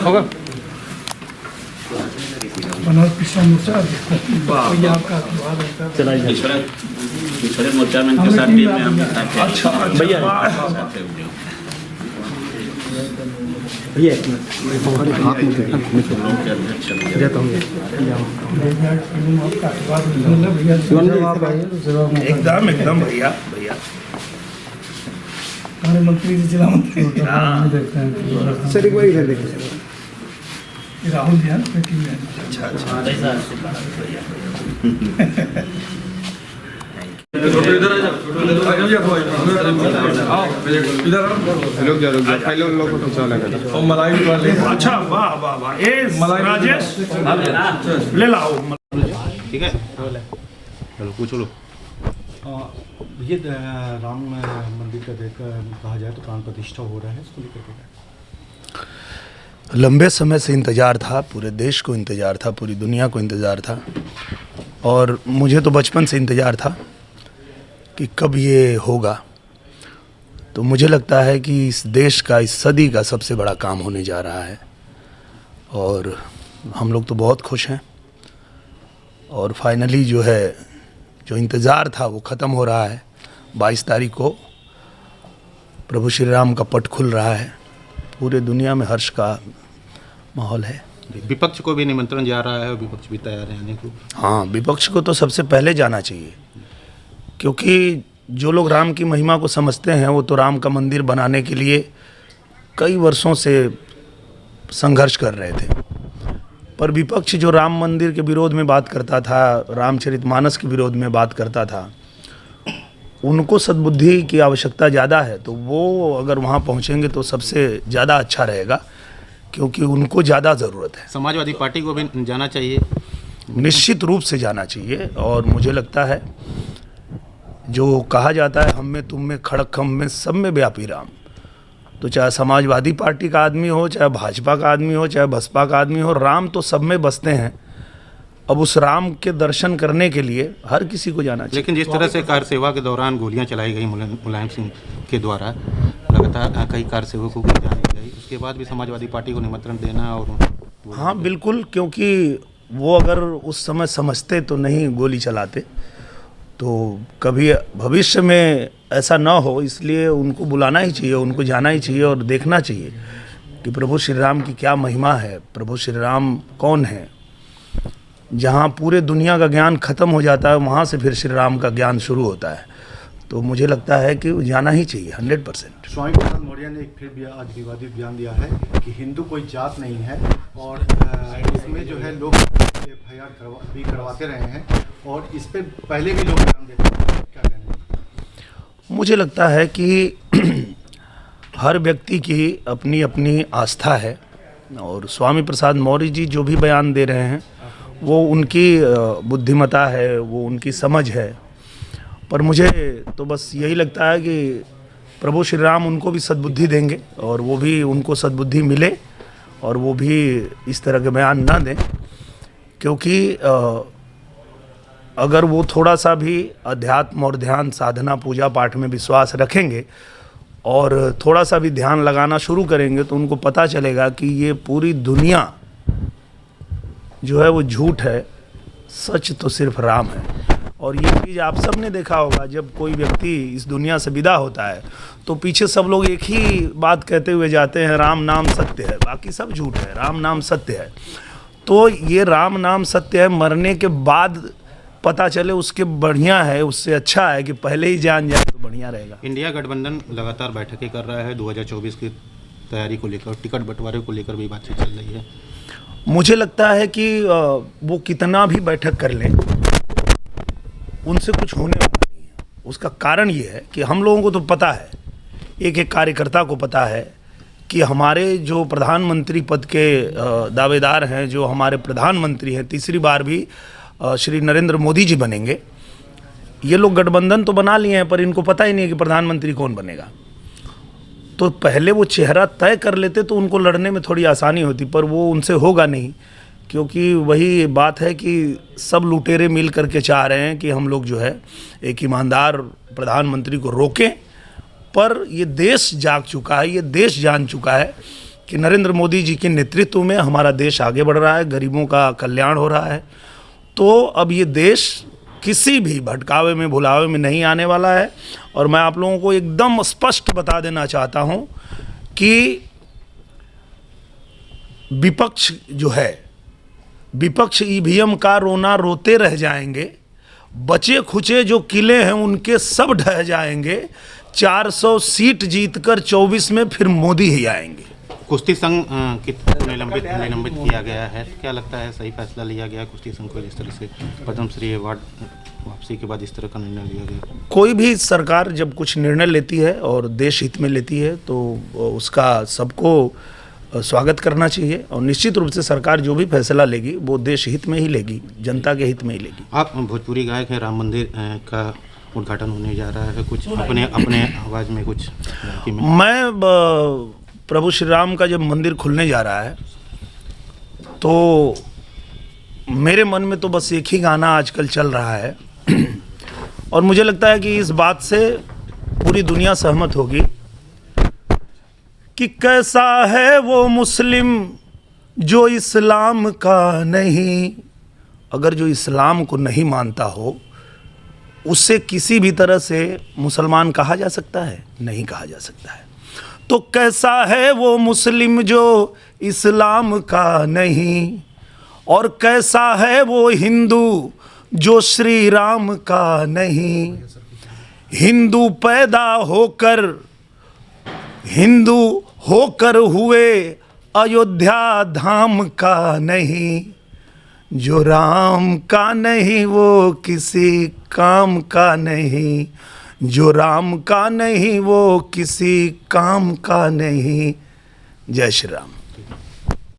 होगा। मनोज पिछला मोर्चा ये आपका आशीर्वाद रहता है। चला पिछड़े मोर्चा में इनके साथ टीम में हम साथ थे। अच्छा भैया साथ थे जो भैया एक मिनट लोग के अध्यक्ष चले गए। जाता हूँ। आपका आशीर्वाद मतलब भैया एकदम एकदम भैया भैया हमारे मंत्री जी जिला मंत्री सर एक बार इधर देखिए। ये राहुल जी हैं ना टीम में। अच्छा अच्छा अच्छा वाह वाह वाह ए राजेश ले लाओ ठीक है चलो पूछ लो। ये राम मंदिर का देखकर कहा जाए तो प्राण प्रतिष्ठा हो रहा है, इसको लेकर के लंबे समय से इंतज़ार था, पूरे देश को इंतज़ार था, पूरी दुनिया को इंतज़ार था और मुझे तो बचपन से इंतज़ार था कि कब ये होगा। तो मुझे लगता है कि इस देश का, इस सदी का सबसे बड़ा काम होने जा रहा है और हम लोग तो बहुत खुश हैं और फाइनली जो है, जो इंतज़ार था वो ख़त्म हो रहा है। 22 तारीख को प्रभु श्री राम का पट खुल रहा है, पूरे दुनिया में हर्ष का माहौल है। विपक्ष को भी निमंत्रण जा रहा है और विपक्ष भी तैयार है आने को। हाँ, विपक्ष को तो सबसे पहले जाना चाहिए क्योंकि जो लोग राम की महिमा को समझते हैं वो तो राम का मंदिर बनाने के लिए कई वर्षों से संघर्ष कर रहे थे, पर विपक्ष जो राम मंदिर के विरोध में बात करता था, रामचरितमानस के विरोध में बात करता था, उनको सद्बुद्धि की आवश्यकता ज़्यादा है। तो वो अगर वहाँ पहुँचेंगे तो सबसे ज़्यादा अच्छा रहेगा क्योंकि उनको ज़्यादा ज़रूरत है। समाजवादी पार्टी को भी जाना चाहिए, निश्चित रूप से जाना चाहिए और मुझे लगता है जो कहा जाता है हम में तुम में खड़क खम में सब में व्यापी राम, तो चाहे समाजवादी पार्टी का आदमी हो, चाहे भाजपा का आदमी हो, चाहे बसपा का आदमी हो, राम तो सब में बसते हैं। अब उस राम के दर्शन करने के लिए हर किसी को जाना चाहिए। लेकिन जिस तरह से कार सेवा के दौरान गोलियां चलाई गई मुलायम सिंह के द्वारा, लगातार कई कार सेवकों को जान दी गई, उसके बाद भी समाजवादी पार्टी को निमंत्रण देना और हाँ बिल्कुल, क्योंकि वो अगर उस समय समझते तो नहीं गोली चलाते, तो कभी भविष्य में ऐसा ना हो, इसलिए उनको बुलाना ही चाहिए, उनको जाना ही चाहिए और देखना चाहिए कि प्रभु श्री राम की क्या महिमा है, प्रभु श्री राम कौन है। जहाँ पूरे दुनिया का ज्ञान ख़त्म हो जाता है वहाँ से फिर श्री राम का ज्ञान शुरू होता है, तो मुझे लगता है कि जाना ही चाहिए 100%। स्वामी प्रसाद मौर्य ने एक फिर भी आज विवादित बयान दिया है कि हिंदू कोई जात नहीं है और इसमें जो है लोग FIR भी करवाते रहे हैं और इस पर पहले भी लोग बयान देते हैं, क्या कहना है? मुझे लगता है कि हर व्यक्ति की अपनी अपनी आस्था है और स्वामी प्रसाद मौर्य जी जो भी बयान दे रहे हैं वो उनकी बुद्धिमता है, वो उनकी समझ है, पर मुझे तो बस यही लगता है कि प्रभु श्री राम उनको भी सद्बुद्धि देंगे और वो भी उनको सद्बुद्धि मिले और वो भी इस तरह के बयान ना दें, क्योंकि अगर वो थोड़ा सा भी अध्यात्म और ध्यान साधना पूजा पाठ में विश्वास रखेंगे और थोड़ा सा भी ध्यान लगाना शुरू करेंगे तो उनको पता चलेगा कि ये पूरी दुनिया जो है वो झूठ है, सच तो सिर्फ राम है। और ये चीज़ आप सब ने देखा होगा, जब कोई व्यक्ति इस दुनिया से विदा होता है तो पीछे सब लोग एक ही बात कहते हुए जाते हैं, राम नाम सत्य है, बाकी सब झूठ है, राम नाम सत्य है। तो ये राम नाम सत्य है, मरने के बाद पता चले उसके बढ़िया है, उससे अच्छा है कि पहले ही जान जाए तो बढ़िया रहेगा। इंडिया गठबंधन लगातार बैठकें कर रहा है, 2024 की तैयारी को लेकर, टिकट बंटवारे को लेकर भी बातचीत चल रही है। मुझे लगता है कि वो कितना भी बैठक कर लें उनसे कुछ होने वाला नहीं है। उसका कारण ये है कि हम लोगों को तो पता है, एक एक कार्यकर्ता को पता है कि हमारे जो प्रधानमंत्री पद के दावेदार हैं, जो हमारे प्रधानमंत्री हैं, तीसरी बार भी श्री नरेंद्र मोदी जी बनेंगे। ये लोग गठबंधन तो बना लिए हैं पर इनको पता ही नहीं है कि प्रधानमंत्री कौन बनेगा। तो पहले वो चेहरा तय कर लेते तो उनको लड़ने में थोड़ी आसानी होती, पर वो उनसे होगा नहीं, क्योंकि वही बात है कि सब लुटेरे मिल करके चाह रहे हैं कि हम लोग जो है एक ईमानदार प्रधानमंत्री को रोकें। पर ये देश जाग चुका है, ये देश जान चुका है कि नरेंद्र मोदी जी के नेतृत्व में हमारा देश आगे बढ़ रहा है, गरीबों का कल्याण हो रहा है, तो अब ये देश किसी भी भटकावे में भुलावे में नहीं आने वाला है। और मैं आप लोगों को एकदम स्पष्ट बता देना चाहता हूं कि विपक्ष जो है, विपक्ष ईवीएम का रोना रोते रह जाएंगे, बचे खुचे जो किले हैं उनके सब ढह जाएंगे। 400 सीट जीतकर 24 में फिर मोदी ही आएंगे। कुश्ती संघ निलंबित किया गया है, क्या लगता है सही फैसला लिया गया कुश्ती संघ को, जिस तरह से पद्मश्री अवार्ड वापसी के बाद इस तरह का निर्णय लिया गया? कोई भी सरकार जब कुछ निर्णय लेती है और देश हित में लेती है तो उसका सबको स्वागत करना चाहिए, और निश्चित रूप से सरकार जो भी फैसला लेगी वो देश हित में ही लेगी, जनता के हित में ही लेगी। आप भोजपुरी गायक हैं, राम मंदिर का उद्घाटन होने जा रहा है, कुछ अपने आवाज़ में कुछ मैं प्रभु श्री राम का जब मंदिर खुलने जा रहा है तो मेरे मन में तो बस एक ही गाना आजकल चल रहा है और मुझे लगता है कि इस बात से पूरी दुनिया सहमत होगी कि कैसा है वो मुस्लिम जो इस्लाम का नहीं। अगर जो इस्लाम को नहीं मानता हो उससे किसी भी तरह से मुसलमान कहा जा सकता है? नहीं कहा जा सकता है। तो कैसा है वो मुस्लिम जो इस्लाम का नहीं, और कैसा है वो हिंदू जो श्री राम का नहीं। हिंदू पैदा होकर हुए अयोध्या धाम का नहीं। जो राम का नहीं वो किसी काम का नहीं। जो राम का नहीं वो किसी काम का नहीं। जय श्री राम।